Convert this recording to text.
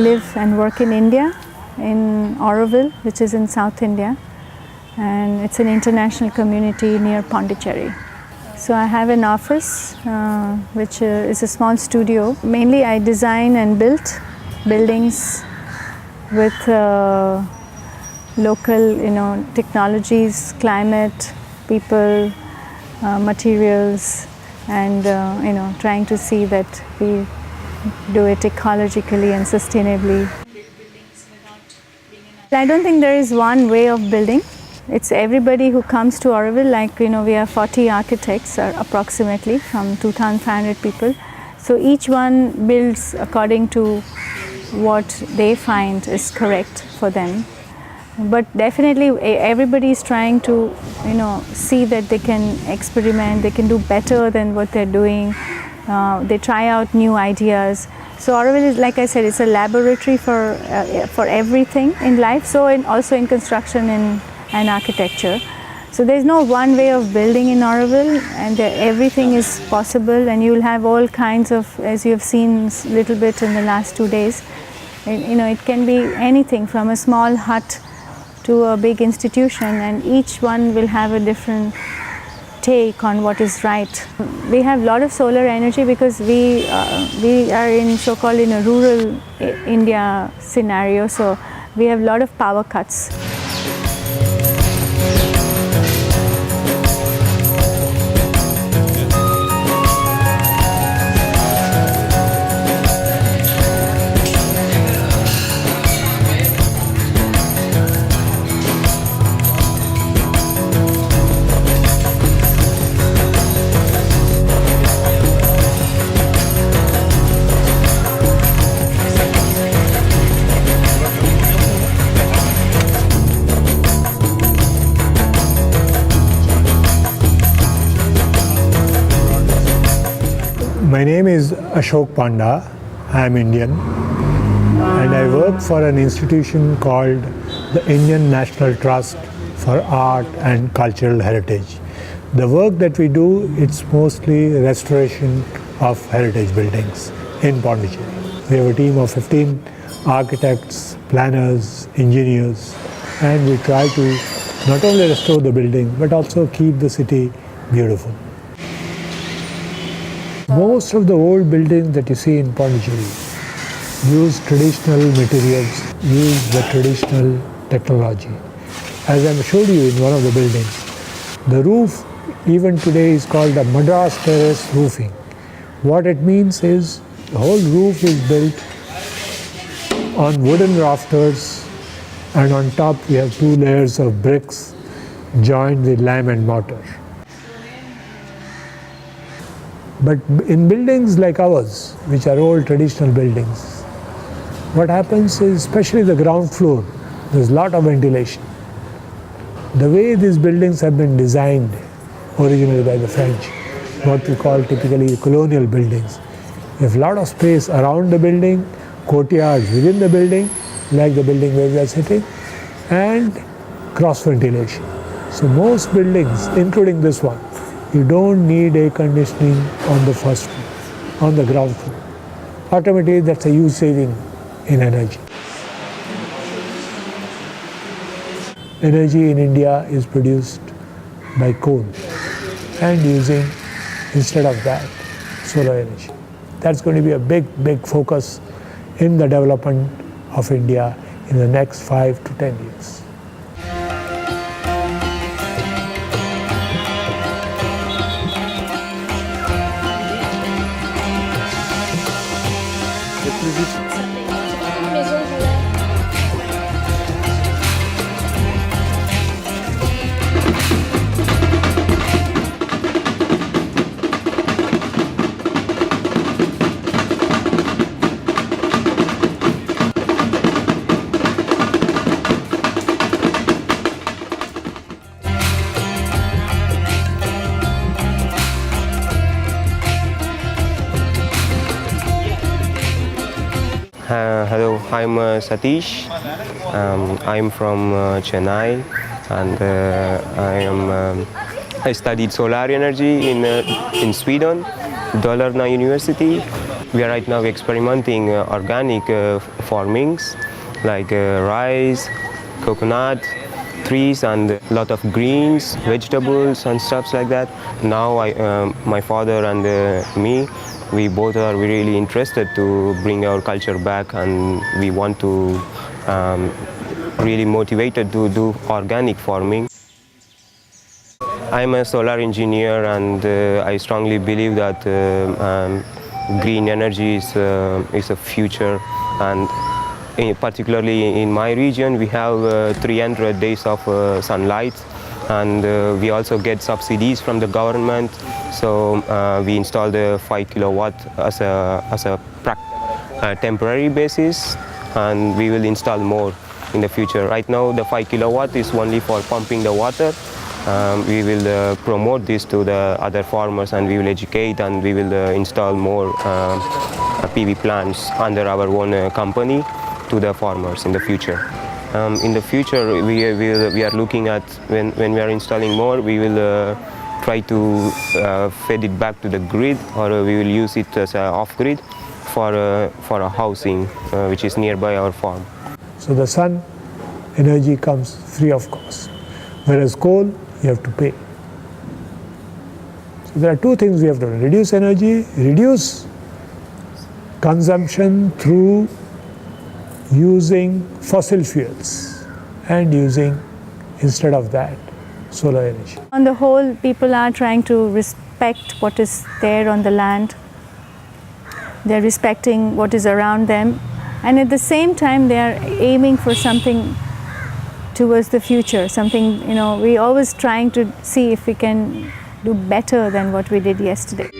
live and work in India, in Auroville, which is in South India, and it's an international community near Pondicherry. So I have an office, which is a small studio. Mainly I design and build buildings with local, technologies, climate, people, materials, and trying to see that we do it ecologically and sustainably. I don't think there is one way of building. It's everybody who comes to Auroville, we have 40 architects approximately from 2,500 people. So each one builds according to what they find is correct for them. But definitely everybody is trying to, see that they can experiment, they can do better than what they're doing. They try out new ideas. So Auroville is, like I said, it's a laboratory for everything in life. So also in construction and architecture. So there's no one way of building in Auroville, and everything is possible. And you will have all kinds of, as you have seen a little bit in the last 2 days. It can be anything from a small hut to a big institution, and each one will have a different take on what is right. We have a lot of solar energy because we are in so-called in a rural India scenario, so we have a lot of power cuts. My name is Ashok Panda. I am Indian, and I work for an institution called the Indian National Trust for Art and Cultural Heritage. The work that we do, it's mostly restoration of heritage buildings in Pondicherry. We have a team of 15 architects, planners, engineers, and we try to not only restore the building but also keep the city beautiful. Most of the old buildings that you see in Pondicherry use traditional materials, use the traditional technology. As I showed you in one of the buildings, the roof even today is called a Madras terrace roofing. What it means is the whole roof is built on wooden rafters, and on top we have 2 layers of bricks joined with lime and mortar. But in buildings like ours, which are old traditional buildings, what happens is, especially the ground floor, there's a lot of ventilation. The way these buildings have been designed originally by the French, what we call typically colonial buildings, you have a lot of space around the building, courtyards within the building, like the building where we are sitting, and cross ventilation. So most buildings, including this one, you don't need air conditioning on the first floor, on the ground floor. Automatically, that's a huge saving in energy. Energy in India is produced by coal and using, instead of that, solar energy. That's going to be a big focus in the development of India in the next 5 to 10 years. Hello, I'm Satish. I'm from Chennai, and I studied solar energy in Sweden, Dalarna University. we are right now experimenting organic farmings like rice, coconut, trees, and a lot of greens, vegetables, and stuff like that. Now, my father and me, we both are really interested to bring our culture back, and we want to really motivated to do organic farming. I'm a solar engineer, and I strongly believe that green energy is a future, and particularly in my region we have 300 days of sunlight, and we also get subsidies from the government, so we installed a 5 kilowatt as a temporary basis, and we will install more in the future. Right now the 5 kilowatt is only for pumping the water. We will promote this to the other farmers, and we will educate, and we will install more PV plants under our own company to the farmers in the future. In the future, we are looking at when we are installing more, we will try to feed it back to the grid, or we will use it as an off-grid for a housing which is nearby our farm. So the sun energy comes free of cost, whereas coal you have to pay. So there are two things we have to do: reduce energy, reduce consumption through using fossil fuels, and using, instead of that, solar energy. On the whole, people are trying to respect what is there on the land. They're respecting what is around them, and at the same time they are aiming for something towards the future, something, we're always trying to see if we can do better than what we did yesterday.